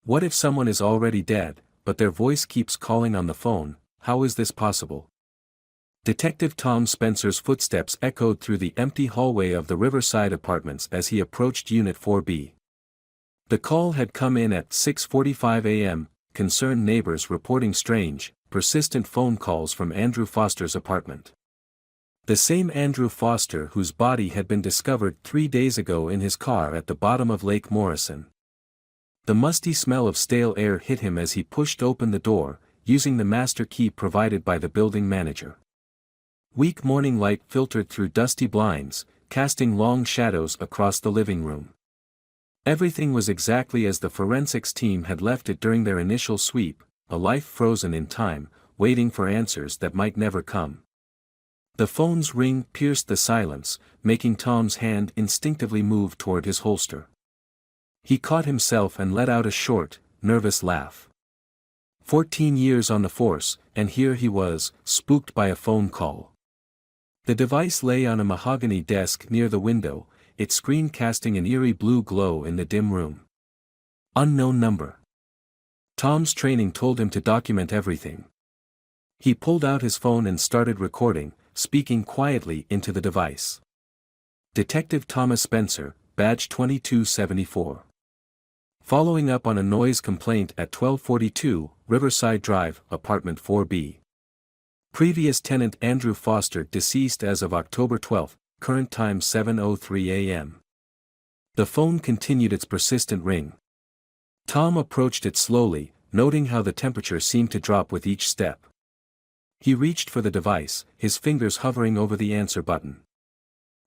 What if someone is already dead, but their voice keeps calling on the phone? How is this possible? Detective Tom Spencer's footsteps echoed through the empty hallway of the Riverside Apartments as he approached Unit 4B. The call had come in at 6:45 a.m., concerned neighbors reporting strange, persistent phone calls from Andrew Foster's apartment. The same Andrew Foster whose body had been discovered 3 days ago in his car at the bottom of Lake Morrison. The musty smell of stale air hit him as he pushed open the door, using the master key provided by the building manager. Weak morning light filtered through dusty blinds, casting long shadows across the living room. Everything was exactly as the forensics team had left it during their initial sweep, a life frozen in time, waiting for answers that might never come. The phone's ring pierced the silence, making Tom's hand instinctively move toward his holster. He caught himself and let out a short, nervous laugh. 14 years on the force, and here he was, spooked by a phone call. The device lay on a mahogany desk near the window, its screen casting an eerie blue glow in the dim room. Unknown number. Tom's training told him to document everything. He pulled out his phone and started recording, speaking quietly into the device. Detective Thomas Spencer, badge 2274. Following up on a noise complaint at 1242, Riverside Drive, apartment 4B. Previous tenant Andrew Foster deceased as of October 12, current time 7:03 a.m. The phone continued its persistent ring. Tom approached it slowly, noting how the temperature seemed to drop with each step. He reached for the device, his fingers hovering over the answer button.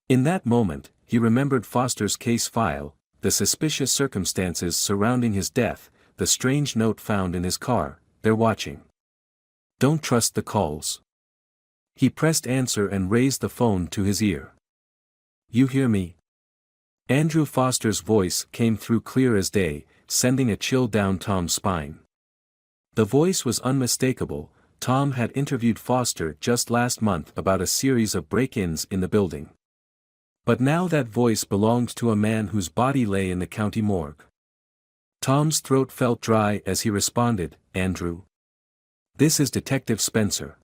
In that moment, he remembered Foster's case file, the suspicious circumstances surrounding his death, the strange note found in his car. They're watching. Don't trust the calls. He pressed answer and raised the phone to his ear. You hear me? Andrew Foster's voice came through clear as day, sending a chill down Tom's spine. The voice was unmistakable. Tom had interviewed Foster just last month about a series of break-ins in the building. But now that voice belonged to a man whose body lay in the county morgue. Tom's throat felt dry as he responded, Andrew. This is Detective Spencer.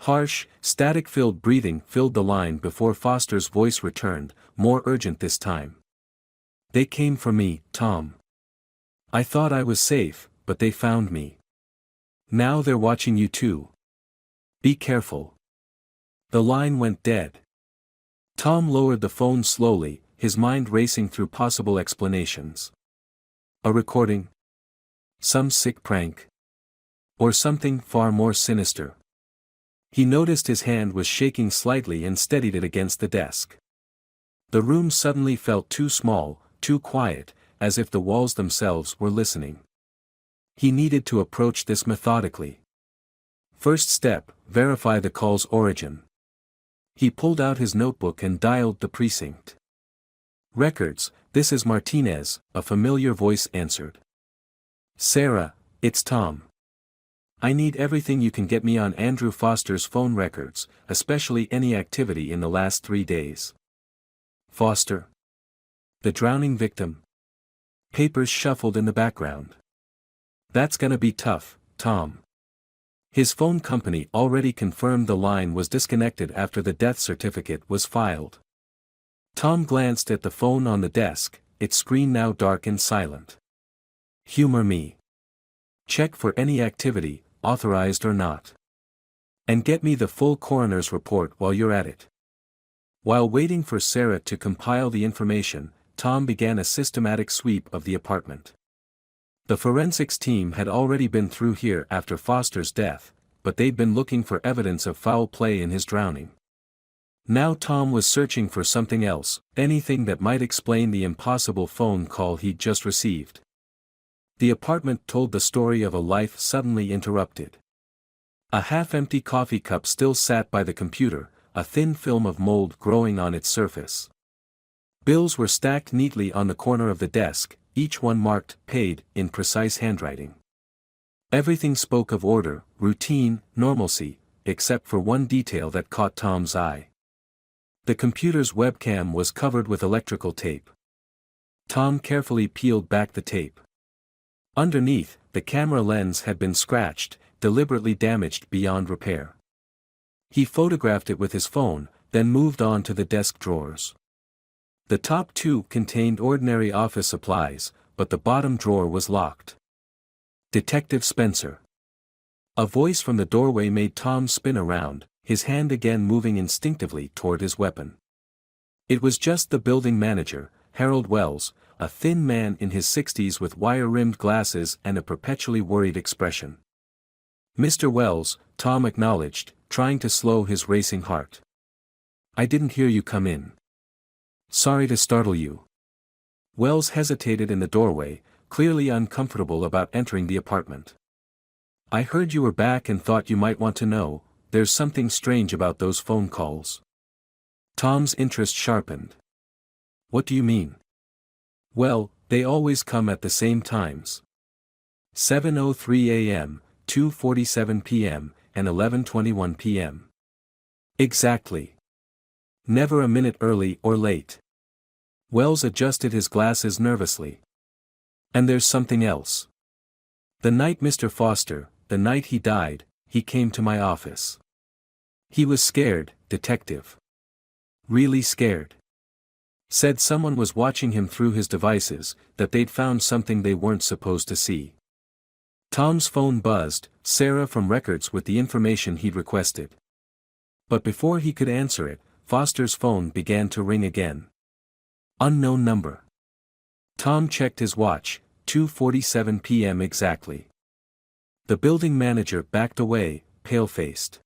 Harsh, static-filled breathing filled the line before Foster's voice returned, more urgent this time. They came for me, Tom. I thought I was safe, but they found me. Now they're watching you too. Be careful. The line went dead. Tom lowered the phone slowly, his mind racing through possible explanations. A recording? Some sick prank? Or something far more sinister? He noticed his hand was shaking slightly and steadied it against the desk. The room suddenly felt too small, too quiet, as if the walls themselves were listening. He needed to approach this methodically. First step, verify the call's origin. He pulled out his notebook and dialed the precinct. Records, this is Martinez, a familiar voice answered. Sarah, it's Tom. I need everything you can get me on Andrew Foster's phone records, especially any activity in the last 3 days. Foster. The drowning victim. Papers shuffled in the background. That's gonna be tough, Tom. His phone company already confirmed the line was disconnected after the death certificate was filed. Tom glanced at the phone on the desk, its screen now dark and silent. Humor me. Check for any activity, authorized or not. And get me the full coroner's report while you're at it. While waiting for Sarah to compile the information, Tom began a systematic sweep of the apartment. The forensics team had already been through here after Foster's death, but they'd been looking for evidence of foul play in his drowning. Now Tom was searching for something else, anything that might explain the impossible phone call he'd just received. The apartment told the story of a life suddenly interrupted. A half-empty coffee cup still sat by the computer, a thin film of mold growing on its surface. Bills were stacked neatly on the corner of the desk, each one marked "paid" in precise handwriting. Everything spoke of order, routine, normalcy, except for one detail that caught Tom's eye. The computer's webcam was covered with electrical tape. Tom carefully peeled back the tape. Underneath, the camera lens had been scratched, deliberately damaged beyond repair. He photographed it with his phone, then moved on to the desk drawers. The top two contained ordinary office supplies, but the bottom drawer was locked. Detective Spencer. A voice from the doorway made Tom spin around, his hand again moving instinctively toward his weapon. It was just the building manager, Harold Wells, a thin man in his 60s with wire-rimmed glasses and a perpetually worried expression. "Mr. Wells," Tom acknowledged, trying to slow his racing heart. "I didn't hear you come in. Sorry to startle you." Wells hesitated in the doorway, clearly uncomfortable about entering the apartment. "I heard you were back and thought you might want to know, there's something strange about those phone calls." Tom's interest sharpened. "What do you mean?" "Well, they always come at the same times. 7:03 a.m., 2:47 p.m., and 11:21 p.m. Exactly. Never a minute early or late." Wells adjusted his glasses nervously. "And there's something else. The night Mr. Foster, the night he died, he came to my office. He was scared, Detective. Really scared. Said someone was watching him through his devices, that they'd found something they weren't supposed to see." Tom's phone buzzed, Sarah from records with the information he'd requested. But before he could answer it, Foster's phone began to ring again. Unknown number. Tom checked his watch, 2:47 p.m. exactly. The building manager backed away, pale-faced.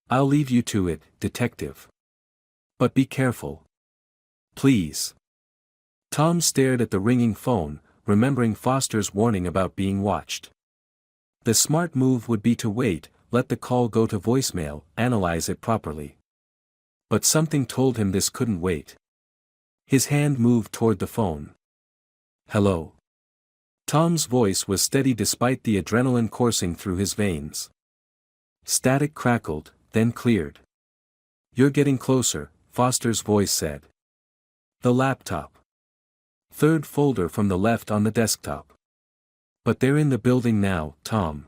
"I'll leave you to it, Detective. But be careful. Please." Tom stared at the ringing phone, remembering Foster's warning about being watched. The smart move would be to wait, let the call go to voicemail, analyze it properly. But something told him this couldn't wait. His hand moved toward the phone. "Hello." Tom's voice was steady despite the adrenaline coursing through his veins. Static crackled, then cleared. "You're getting closer," Foster's voice said. "The laptop. Third folder from the left on the desktop. But they're in the building now, Tom.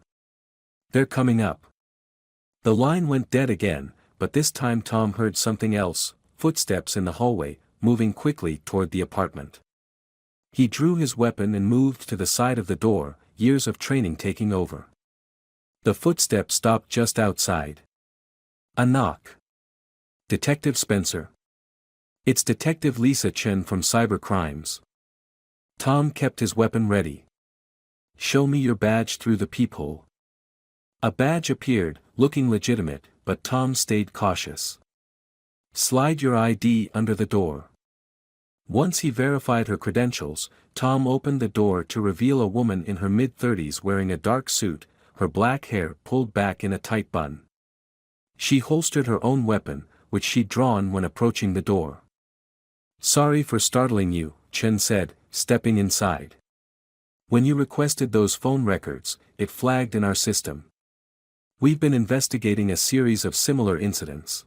They're coming up." The line went dead again, but this time Tom heard something else, footsteps in the hallway, moving quickly toward the apartment. He drew his weapon and moved to the side of the door, years of training taking over. The footsteps stopped just outside. A knock. "Detective Spencer." "It's Detective Lisa Chen from Cyber Crimes." Tom kept his weapon ready. "Show me your badge through the peephole." A badge appeared, looking legitimate, but Tom stayed cautious. "Slide your ID under the door." Once he verified her credentials, Tom opened the door to reveal a woman in her mid-30s wearing a dark suit, her black hair pulled back in a tight bun. She holstered her own weapon, which she'd drawn when approaching the door. "Sorry for startling you," Chen said, stepping inside. "When you requested those phone records, it flagged in our system. We've been investigating a series of similar incidents."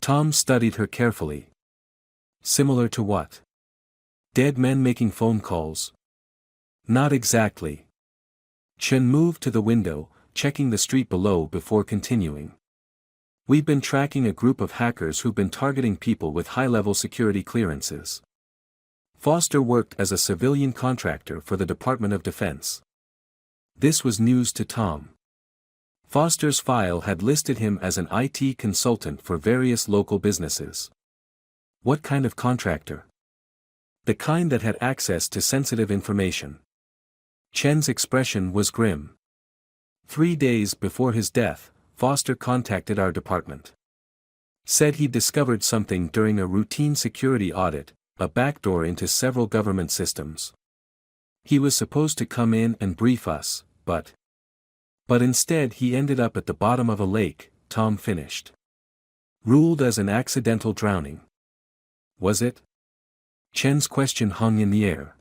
Tom studied her carefully. "Similar to what? Dead men making phone calls?" "Not exactly." Chen moved to the window, checking the street below before continuing. "We've been tracking a group of hackers who've been targeting people with high-level security clearances. Foster worked as a civilian contractor for the Department of Defense." This was news to Tom. Foster's file had listed him as an IT consultant for various local businesses. What kind of contractor? The kind that had access to sensitive information. Chen's expression was grim. 3 days before his death, Foster contacted our department. Said he'd discovered something during a routine security audit, a backdoor into several government systems. He was supposed to come in and brief us, but instead he ended up at the bottom of a lake, Tom finished. Ruled as an accidental drowning. Was it? Chen's question hung in the air.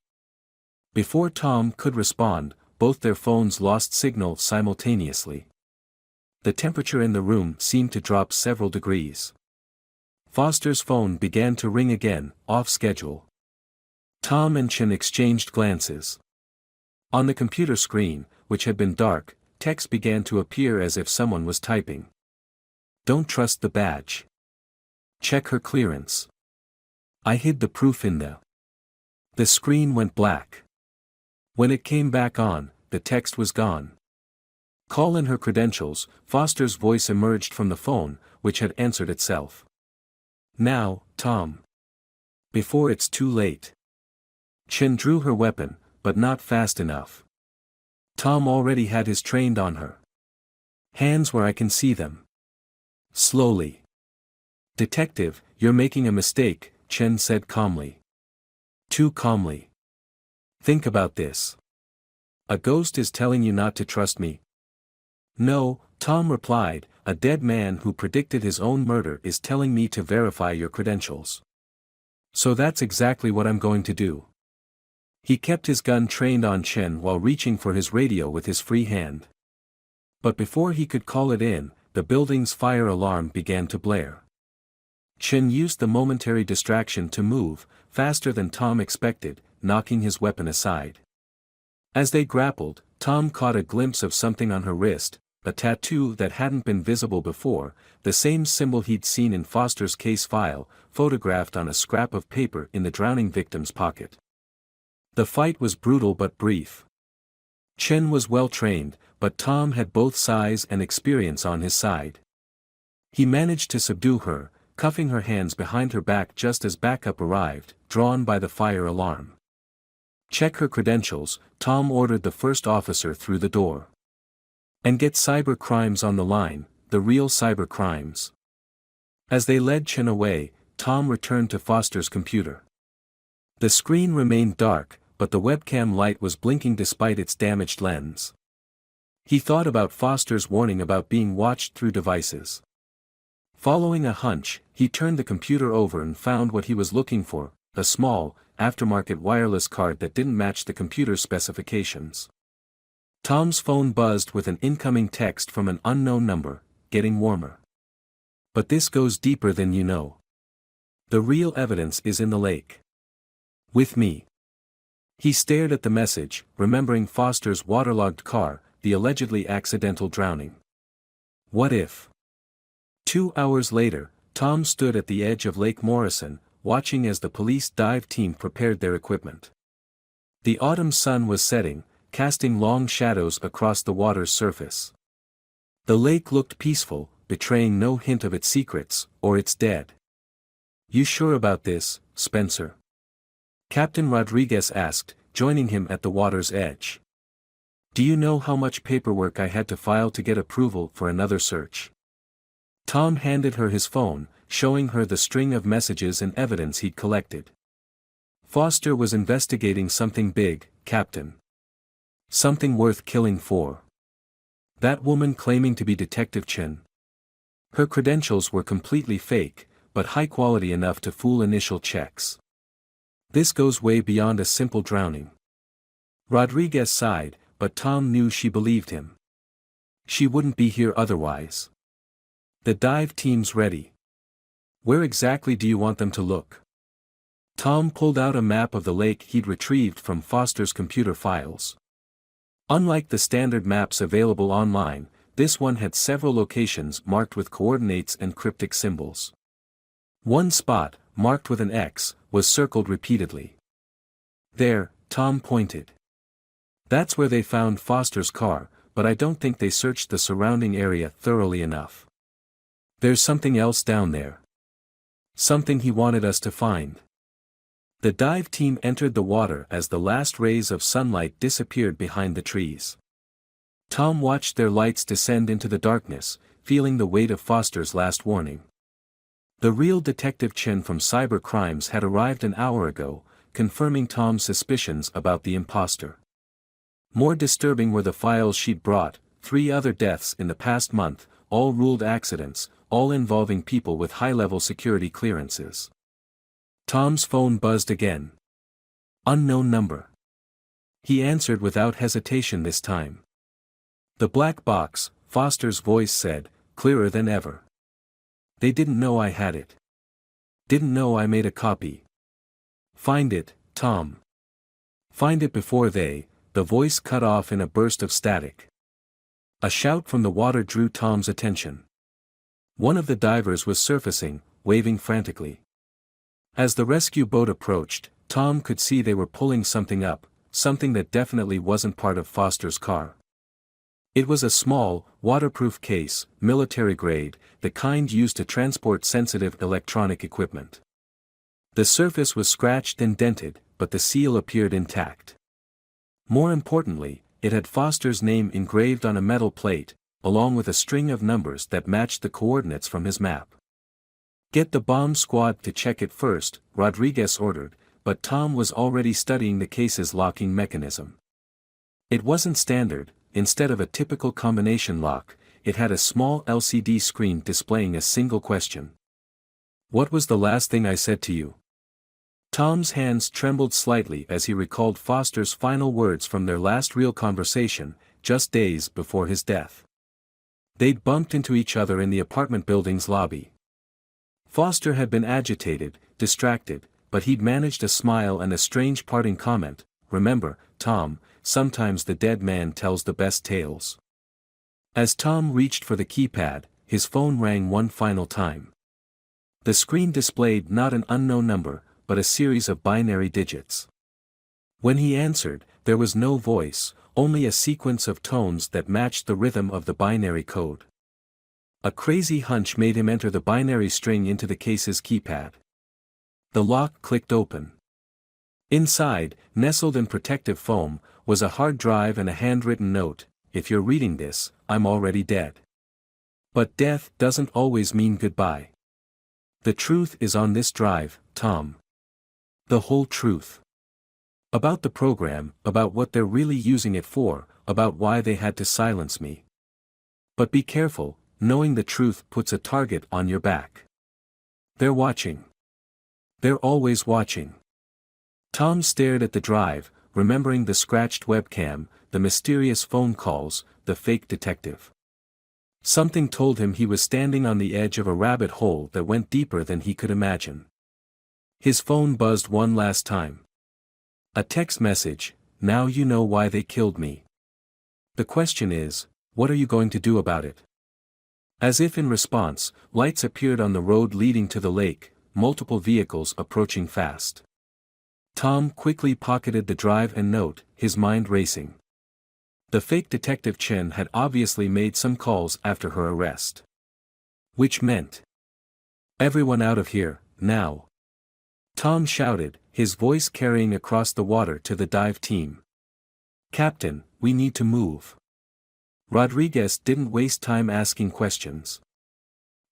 Before Tom could respond, both their phones lost signal simultaneously. The temperature in the room seemed to drop several degrees. Foster's phone began to ring again, off schedule. Tom and Chen exchanged glances. On the computer screen, which had been dark, text began to appear as if someone was typing. Don't trust the badge. Check her clearance. I hid the proof in the. The screen went black. When it came back on, the text was gone. Call in her credentials. Foster's voice emerged from the phone, which had answered itself. Now, Tom. Before it's too late. Chen drew her weapon, but not fast enough. Tom already had his trained on her. Hands where I can see them. Slowly. Detective, you're making a mistake, Chen said calmly. Too calmly. Think about this. A ghost is telling you not to trust me? No, Tom replied, a dead man who predicted his own murder is telling me to verify your credentials. So that's exactly what I'm going to do. He kept his gun trained on Chen while reaching for his radio with his free hand. But before he could call it in, the building's fire alarm began to blare. Chen used the momentary distraction to move, faster than Tom expected, knocking his weapon aside. As they grappled, Tom caught a glimpse of something on her wrist, a tattoo that hadn't been visible before, the same symbol he'd seen in Foster's case file, photographed on a scrap of paper in the drowning victim's pocket. The fight was brutal but brief. Chen was well trained, but Tom had both size and experience on his side. He managed to subdue her, cuffing her hands behind her back just as backup arrived, drawn by the fire alarm. Check her credentials, Tom ordered the first officer through the door. And get cyber crimes on the line, the real cyber crimes. As they led Chen away, Tom returned to Foster's computer. The screen remained dark, but the webcam light was blinking despite its damaged lens. He thought about Foster's warning about being watched through devices. Following a hunch, he turned the computer over and found what he was looking for, a small, aftermarket wireless card that didn't match the computer's specifications. Tom's phone buzzed with an incoming text from an unknown number, getting warmer. But this goes deeper than you know. The real evidence is in the lake. With me. He stared at the message, remembering Foster's waterlogged car, the allegedly accidental drowning. What if? 2 hours later, Tom stood at the edge of Lake Morrison, watching as the police dive team prepared their equipment. The autumn sun was setting, casting long shadows across the water's surface. The lake looked peaceful, betraying no hint of its secrets, or its dead. You sure about this, Spencer? Captain Rodriguez asked, joining him at the water's edge. Do you know how much paperwork I had to file to get approval for another search? Tom handed her his phone, showing her the string of messages and evidence he'd collected. Foster was investigating something big, Captain. Something worth killing for. That woman claiming to be Detective Chen. Her credentials were completely fake, but high quality enough to fool initial checks. This goes way beyond a simple drowning. Rodriguez sighed, but Tom knew she believed him. She wouldn't be here otherwise. The dive team's ready. Where exactly do you want them to look? Tom pulled out a map of the lake he'd retrieved from Foster's computer files. Unlike the standard maps available online, this one had several locations marked with coordinates and cryptic symbols. One spot, marked with an X, was circled repeatedly. There, Tom pointed. That's where they found Foster's car, but I don't think they searched the surrounding area thoroughly enough. There's something else down there. Something he wanted us to find. The dive team entered the water as the last rays of sunlight disappeared behind the trees. Tom watched their lights descend into the darkness, feeling the weight of Foster's last warning. The real Detective Chen from Cyber Crimes had arrived an hour ago, confirming Tom's suspicions about the imposter. More disturbing were the files she'd brought, 3 other deaths in the past month, all ruled accidents, all involving people with high-level security clearances. Tom's phone buzzed again. Unknown number. He answered without hesitation this time. The black box, Foster's voice said, clearer than ever. They didn't know I had it. Didn't know I made a copy. Find it, Tom. Find it before they, the voice cut off in a burst of static. A shout from the water drew Tom's attention. One of the divers was surfacing, waving frantically. As the rescue boat approached, Tom could see they were pulling something up, something that definitely wasn't part of Foster's car. It was a small, waterproof case, military grade, the kind used to transport sensitive electronic equipment. The surface was scratched and dented, but the seal appeared intact. More importantly, it had Foster's name engraved on a metal plate, along with a string of numbers that matched the coordinates from his map. "Get the bomb squad to check it first," Rodriguez ordered, but Tom was already studying the case's locking mechanism. It wasn't standard. Instead of a typical combination lock, it had a small LCD screen displaying a single question. "What was the last thing I said to you?" Tom's hands trembled slightly as he recalled Foster's final words from their last real conversation, just days before his death. They'd bumped into each other in the apartment building's lobby. Foster had been agitated, distracted, but he'd managed a smile and a strange parting comment, "Remember, Tom, sometimes the dead man tells the best tales." As Tom reached for the keypad, his phone rang one final time. The screen displayed not an unknown number, but a series of binary digits. When he answered, there was no voice, only a sequence of tones that matched the rhythm of the binary code. A crazy hunch made him enter the binary string into the case's keypad. The lock clicked open. Inside, nestled in protective foam, was a hard drive and a handwritten note, "If you're reading this, I'm already dead. But death doesn't always mean goodbye. The truth is on this drive, Tom. The whole truth. About the program, about what they're really using it for, about why they had to silence me. But be careful, knowing the truth puts a target on your back. They're watching. They're always watching." Tom stared at the drive, remembering the scratched webcam, the mysterious phone calls, the fake detective. Something told him he was standing on the edge of a rabbit hole that went deeper than he could imagine. His phone buzzed one last time. A text message, "Now you know why they killed me. The question is, what are you going to do about it?" As if in response, lights appeared on the road leading to the lake, multiple vehicles approaching fast. Tom quickly pocketed the drive and note, his mind racing. The fake detective Chen had obviously made some calls after her arrest. Which meant, "Everyone out of here, now!" Tom shouted, his voice carrying across the water to the dive team. "Captain, we need to move." Rodriguez didn't waste time asking questions.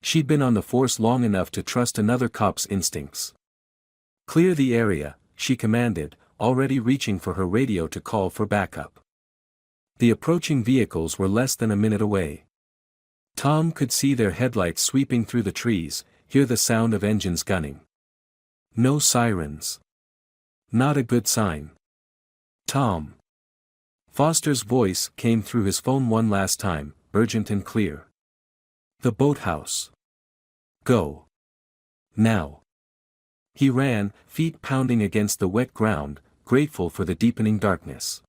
She'd been on the force long enough to trust another cop's instincts. "Clear the area," she commanded, already reaching for her radio to call for backup. The approaching vehicles were less than a minute away. Tom could see their headlights sweeping through the trees, hear the sound of engines gunning. No sirens. Not a good sign. "Tom." Foster's voice came through his phone one last time, urgent and clear. "The boathouse. Go. Now." He ran, feet pounding against the wet ground, grateful for the deepening darkness.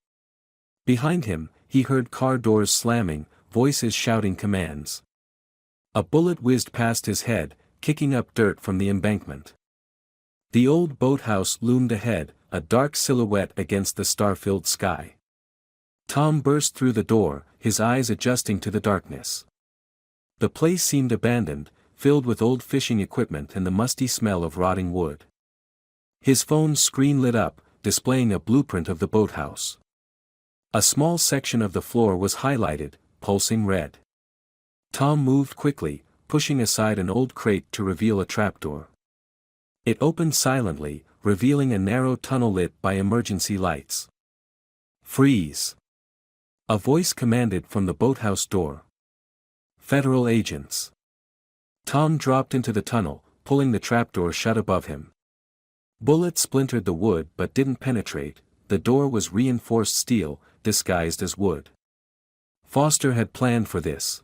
Behind him, he heard car doors slamming, voices shouting commands. A bullet whizzed past his head, kicking up dirt from the embankment. The old boathouse loomed ahead, a dark silhouette against the star-filled sky. Tom burst through the door, his eyes adjusting to the darkness. The place seemed abandoned, filled with old fishing equipment and the musty smell of rotting wood. His phone's screen lit up, displaying a blueprint of the boathouse. A small section of the floor was highlighted, pulsing red. Tom moved quickly, pushing aside an old crate to reveal a trapdoor. It opened silently, revealing a narrow tunnel lit by emergency lights. "Freeze!" a voice commanded from the boathouse door. "Federal agents." Tom dropped into the tunnel, pulling the trapdoor shut above him. Bullets splintered the wood but didn't penetrate. The door was reinforced steel, disguised as wood. Foster had planned for this.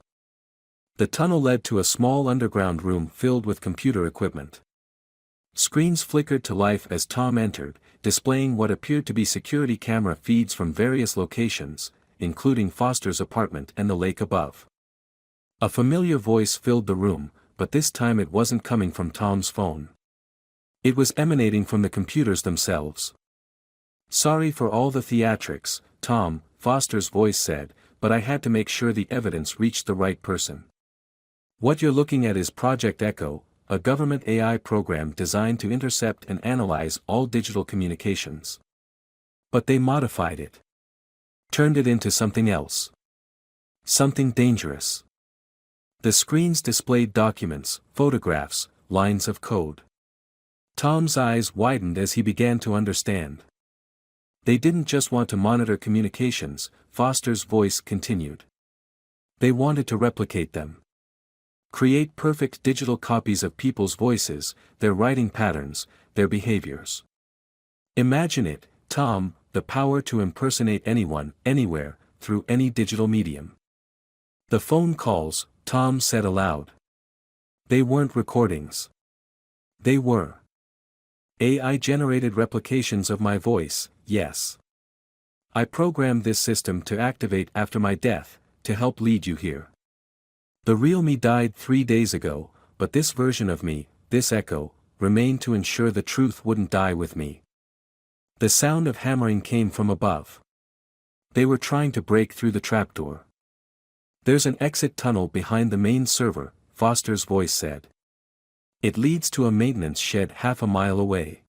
The tunnel led to a small underground room filled with computer equipment. Screens flickered to life as Tom entered, displaying what appeared to be security camera feeds from various locations, including Foster's apartment and the lake above. A familiar voice filled the room, but this time it wasn't coming from Tom's phone. It was emanating from the computers themselves. "Sorry for all the theatrics, Tom," Foster's voice said, "but I had to make sure the evidence reached the right person. What you're looking at is Project Echo, a government AI program designed to intercept and analyze all digital communications. But they modified it. Turned it into something else. Something dangerous." The screens displayed documents, photographs, lines of code. Tom's eyes widened as he began to understand. They didn't just want to monitor communications, Foster's voice continued. They wanted to replicate them. Create perfect digital copies of people's voices, their writing patterns, their behaviors. Imagine it, Tom, the power to impersonate anyone, anywhere, through any digital medium. "The phone calls," Tom said aloud. "They weren't recordings. They were AI-generated replications of my voice, yes. I programmed this system to activate after my death, to help lead you here. The real me died 3 days ago, but this version of me, this echo, remained to ensure the truth wouldn't die with me." The sound of hammering came from above. They were trying to break through the trapdoor. "There's an exit tunnel behind the main server," Foster's voice said. "It leads to a maintenance shed half a mile away.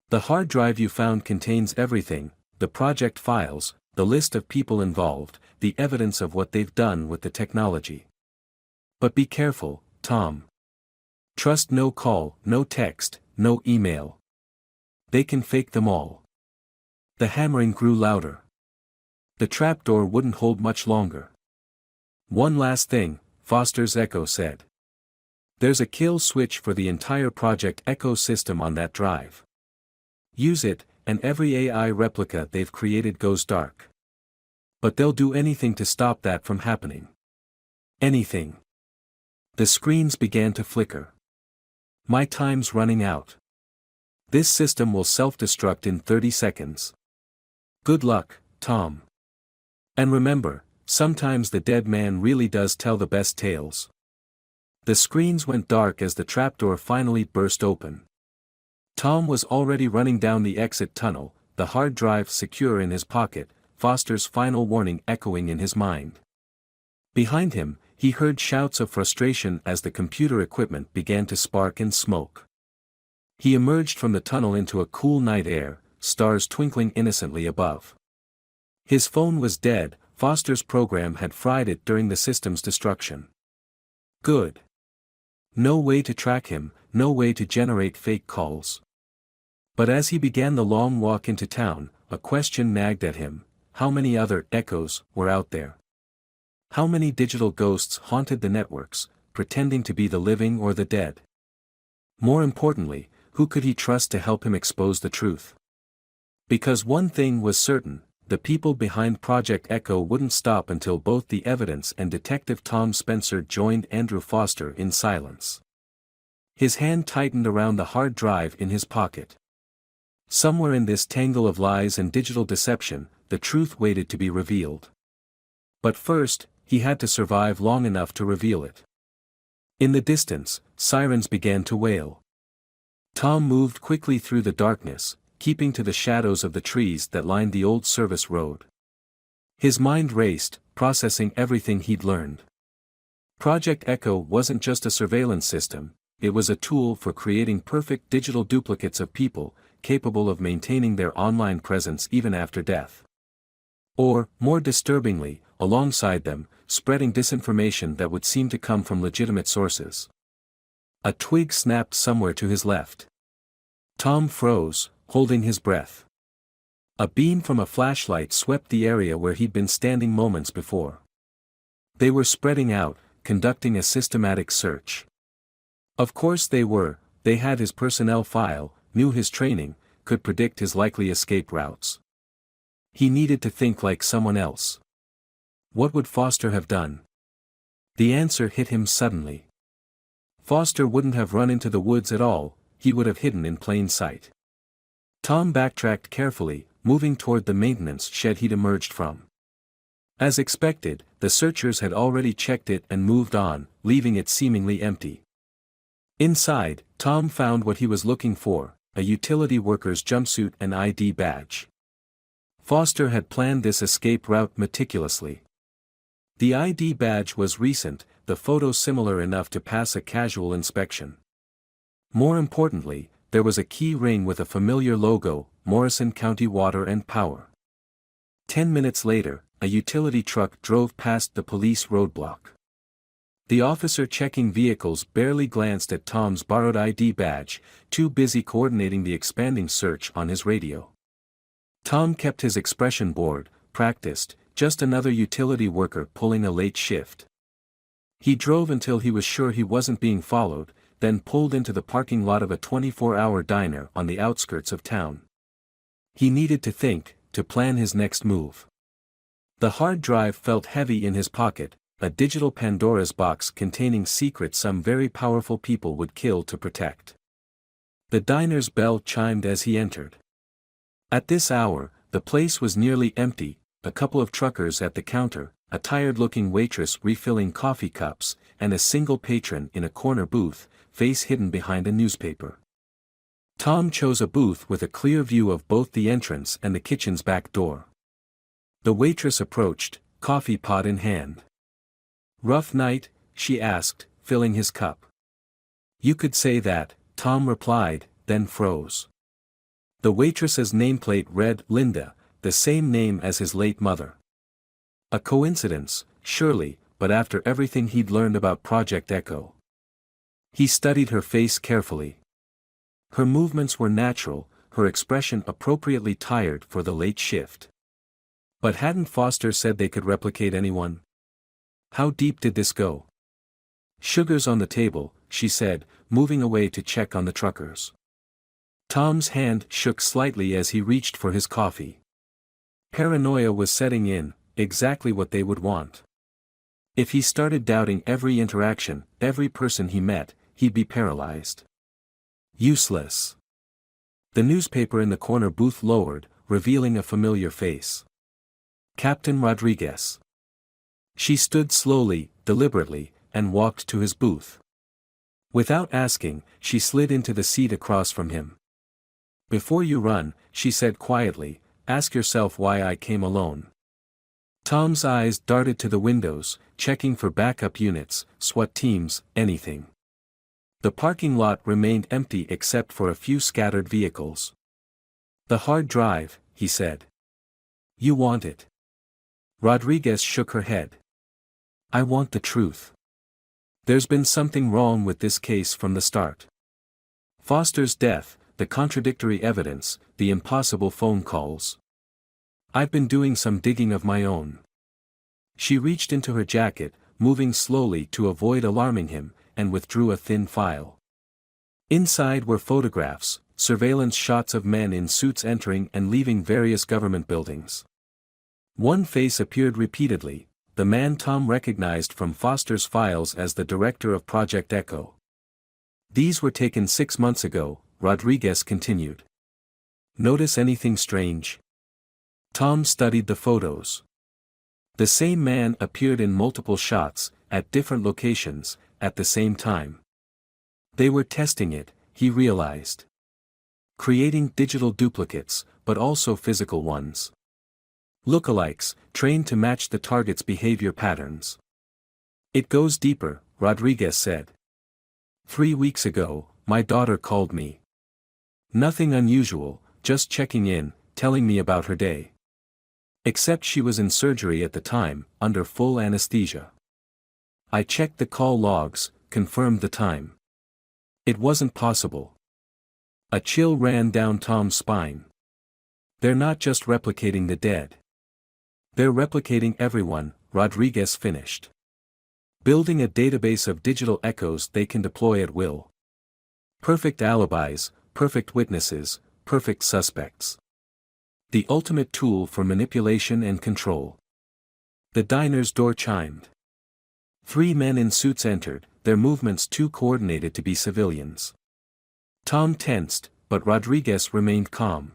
The hard drive you found contains everything, the project files, the list of people involved, the evidence of what they've done with the technology. But be careful, Tom. Trust no call, no text, no email. They can fake them all." The hammering grew louder. The trapdoor wouldn't hold much longer. "One last thing," Foster's echo said. "There's a kill switch for the entire Project Echo system on that drive. Use it, and every AI replica they've created goes dark. But they'll do anything to stop that from happening. Anything." The screens began to flicker. "My time's running out. This system will self-destruct in 30 seconds. Good luck, Tom. And remember, sometimes the dead man really does tell the best tales." The screens went dark as the trapdoor finally burst open. Tom was already running down the exit tunnel, the hard drive secure in his pocket, Foster's final warning echoing in his mind. Behind him, he heard shouts of frustration as the computer equipment began to spark and smoke. He emerged from the tunnel into a cool night air, stars twinkling innocently above. His phone was dead, Foster's program had fried it during the system's destruction. Good. No way to track him, no way to generate fake calls. But as he began the long walk into town, a question nagged at him: how many other echoes were out there? How many digital ghosts haunted the networks, pretending to be the living or the dead? More importantly, who could he trust to help him expose the truth? Because one thing was certain, the people behind Project Echo wouldn't stop until both the evidence and Detective Tom Spencer joined Andrew Foster in silence. His hand tightened around the hard drive in his pocket. Somewhere in this tangle of lies and digital deception, the truth waited to be revealed. But first, he had to survive long enough to reveal it. In the distance, sirens began to wail. Tom moved quickly through the darkness, keeping to the shadows of the trees that lined the old service road. His mind raced, processing everything he'd learned. Project Echo wasn't just a surveillance system, it was a tool for creating perfect digital duplicates of people, capable of maintaining their online presence even after death. Or, more disturbingly, alongside them, spreading disinformation that would seem to come from legitimate sources. A twig snapped somewhere to his left. Tom froze, holding his breath. A beam from a flashlight swept the area where he'd been standing moments before. They were spreading out, conducting a systematic search. Of course they had his personnel file, knew his training, could predict his likely escape routes. He needed to think like someone else. What would Foster have done? The answer hit him suddenly. Foster wouldn't have run into the woods at all, he would have hidden in plain sight. Tom backtracked carefully, moving toward the maintenance shed he'd emerged from. As expected, the searchers had already checked it and moved on, leaving it seemingly empty. Inside, Tom found what he was looking for, a utility worker's jumpsuit and ID badge. Foster had planned this escape route meticulously. The ID badge was recent, the photo similar enough to pass a casual inspection. More importantly, there was a key ring with a familiar logo, Morrison County Water and Power. 10 minutes later, a utility truck drove past the police roadblock. The officer checking vehicles barely glanced at Tom's borrowed ID badge, too busy coordinating the expanding search on his radio. Tom kept his expression bored, practiced, just another utility worker pulling a late shift. He drove until he was sure he wasn't being followed, then pulled into the parking lot of a 24-hour diner on the outskirts of town. He needed to think, to plan his next move. The hard drive felt heavy in his pocket, a digital Pandora's box containing secrets some very powerful people would kill to protect. The diner's bell chimed as he entered. At this hour, the place was nearly empty, a couple of truckers at the counter, a tired-looking waitress refilling coffee cups, and a single patron in a corner booth, face hidden behind a newspaper. Tom chose a booth with a clear view of both the entrance and the kitchen's back door. The waitress approached, coffee pot in hand. "Rough night?" she asked, filling his cup. "You could say that," Tom replied, then froze. The waitress's nameplate read Linda, the same name as his late mother. A coincidence, surely, but after everything he'd learned about Project Echo. He studied her face carefully. Her movements were natural, her expression appropriately tired for the late shift. But hadn't Foster said they could replicate anyone? How deep did this go? "Sugar's on the table," she said, moving away to check on the truckers. Tom's hand shook slightly as he reached for his coffee. Paranoia was setting in, exactly what they would want. If he started doubting every interaction, every person he met, he'd be paralyzed. Useless. The newspaper in the corner booth lowered, revealing a familiar face. Captain Rodriguez. She stood slowly, deliberately, and walked to his booth. Without asking, she slid into the seat across from him. "Before you run," she said quietly, "ask yourself why I came alone." Tom's eyes darted to the windows, checking for backup units, SWAT teams, anything. The parking lot remained empty except for a few scattered vehicles. "The hard drive," he said. "You want it?" Rodriguez shook her head. "I want the truth. There's been something wrong with this case from the start. Foster's death, the contradictory evidence, the impossible phone calls. I've been doing some digging of my own." She reached into her jacket, moving slowly to avoid alarming him, and withdrew a thin file. Inside were photographs, surveillance shots of men in suits entering and leaving various government buildings. One face appeared repeatedly, the man Tom recognized from Foster's files as the director of Project Echo. "These were taken 6 months ago," Rodriguez continued. "Notice anything strange?" Tom studied the photos. The same man appeared in multiple shots, at different locations, at the same time. They were testing it, he realized. Creating digital duplicates, but also physical ones. Lookalikes, trained to match the target's behavior patterns. "It goes deeper," Rodriguez said. 3 weeks ago, my daughter called me. Nothing unusual, just checking in, telling me about her day. Except she was in surgery at the time, under full anesthesia. I checked the call logs, confirmed the time. It wasn't possible. A chill ran down Tom's spine. They're not just replicating the dead. They're replicating everyone, Rodriguez finished. Building a database of digital echoes they can deploy at will. Perfect alibis, perfect witnesses, perfect suspects. The ultimate tool for manipulation and control. The diner's door chimed. 3 men in suits entered, their movements too coordinated to be civilians. Tom tensed, but Rodriguez remained calm.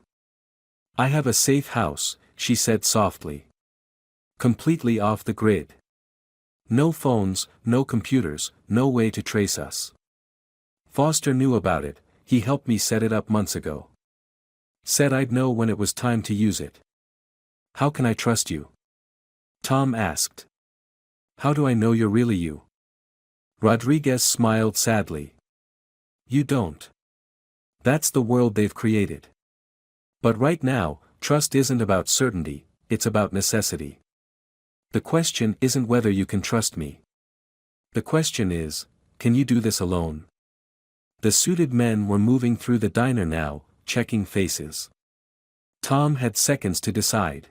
I have a safe house, she said softly. Completely off the grid. No phones, no computers, no way to trace us. Foster knew about it, he helped me set it up months ago. Said I'd know when it was time to use it. How can I trust you? Tom asked. How do I know you're really you? Rodriguez smiled sadly. You don't. That's the world they've created. But right now, trust isn't about certainty, it's about necessity. The question isn't whether you can trust me. The question is, can you do this alone? The suited men were moving through the diner now, checking faces. Tom had seconds to decide.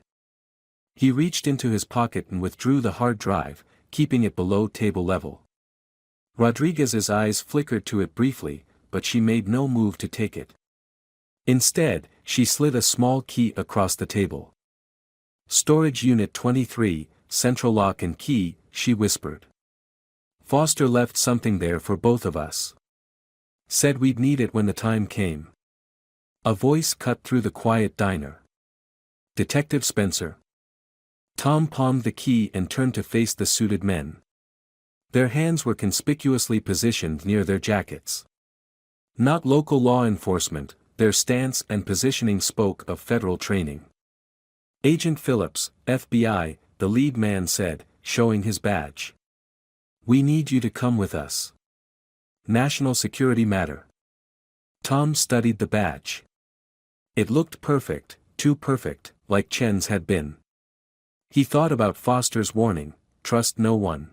He reached into his pocket and withdrew the hard drive, keeping it below table level. Rodriguez's eyes flickered to it briefly, but she made no move to take it. Instead, she slid a small key across the table. Storage Unit 23, Central Lock and Key, she whispered. Foster left something there for both of us. Said we'd need it when the time came. A voice cut through the quiet diner. Detective Spencer. Tom palmed the key and turned to face the suited men. Their hands were conspicuously positioned near their jackets. Not local law enforcement, their stance and positioning spoke of federal training. Agent Phillips, FBI, the lead man said, showing his badge. We need you to come with us. National security matter. Tom studied the badge. It looked perfect, too perfect, like Chen's had been. He thought about Foster's warning, trust no one.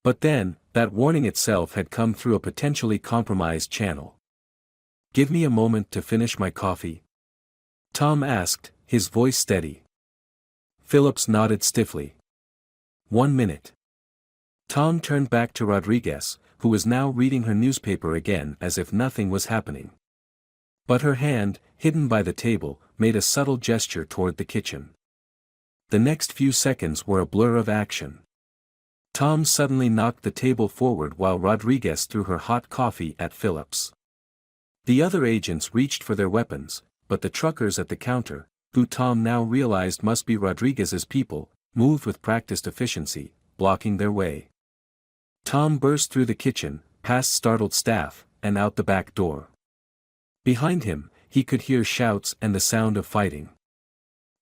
But then, that warning itself had come through a potentially compromised channel. Give me a moment to finish my coffee? Tom asked, his voice steady. Phillips nodded stiffly. 1 minute. Tom turned back to Rodriguez, who was now reading her newspaper again as if nothing was happening. But her hand, hidden by the table, made a subtle gesture toward the kitchen. The next few seconds were a blur of action. Tom suddenly knocked the table forward while Rodriguez threw her hot coffee at Phillips. The other agents reached for their weapons, but the truckers at the counter, who Tom now realized must be Rodriguez's people, moved with practiced efficiency, blocking their way. Tom burst through the kitchen, past startled staff, and out the back door. Behind him, he could hear shouts and the sound of fighting.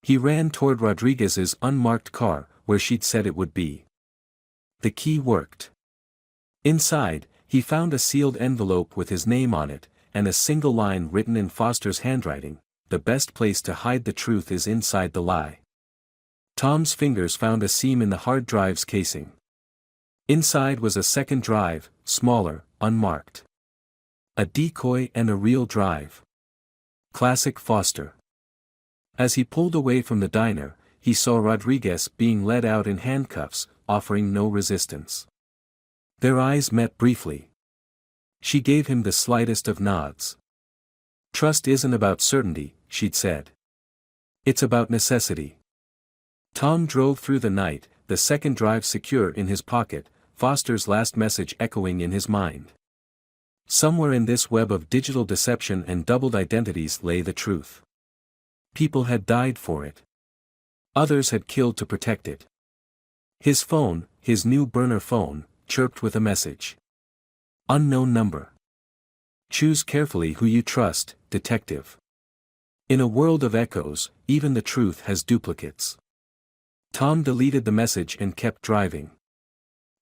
He ran toward Rodriguez's unmarked car, where she'd said it would be. The key worked. Inside, he found a sealed envelope with his name on it, and a single line written in Foster's handwriting, the best place to hide the truth is inside the lie. Tom's fingers found a seam in the hard drive's casing. Inside was a second drive, smaller, unmarked. A decoy and a real drive. Classic Foster. As he pulled away from the diner, he saw Rodriguez being led out in handcuffs, offering no resistance. Their eyes met briefly. She gave him the slightest of nods. Trust isn't about certainty, she'd said. It's about necessity. Tom drove through the night, the second drive secure in his pocket, Foster's last message echoing in his mind. Somewhere in this web of digital deception and doubled identities lay the truth. People had died for it. Others had killed to protect it. His phone, his new burner phone, chirped with a message. Unknown number. Choose carefully who you trust, detective. In a world of echoes, even the truth has duplicates. Tom deleted the message and kept driving.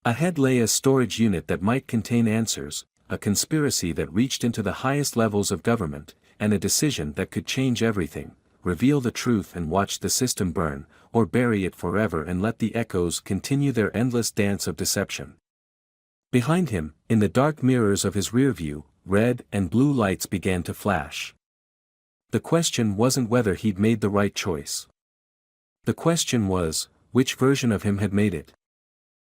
Ahead lay a storage unit that might contain answers, a conspiracy that reached into the highest levels of government, and a decision that could change everything, reveal the truth and watch the system burn, or bury it forever and let the echoes continue their endless dance of deception. Behind him, in the dark mirrors of his rear view, red and blue lights began to flash. The question wasn't whether he'd made the right choice. The question was, which version of him had made it?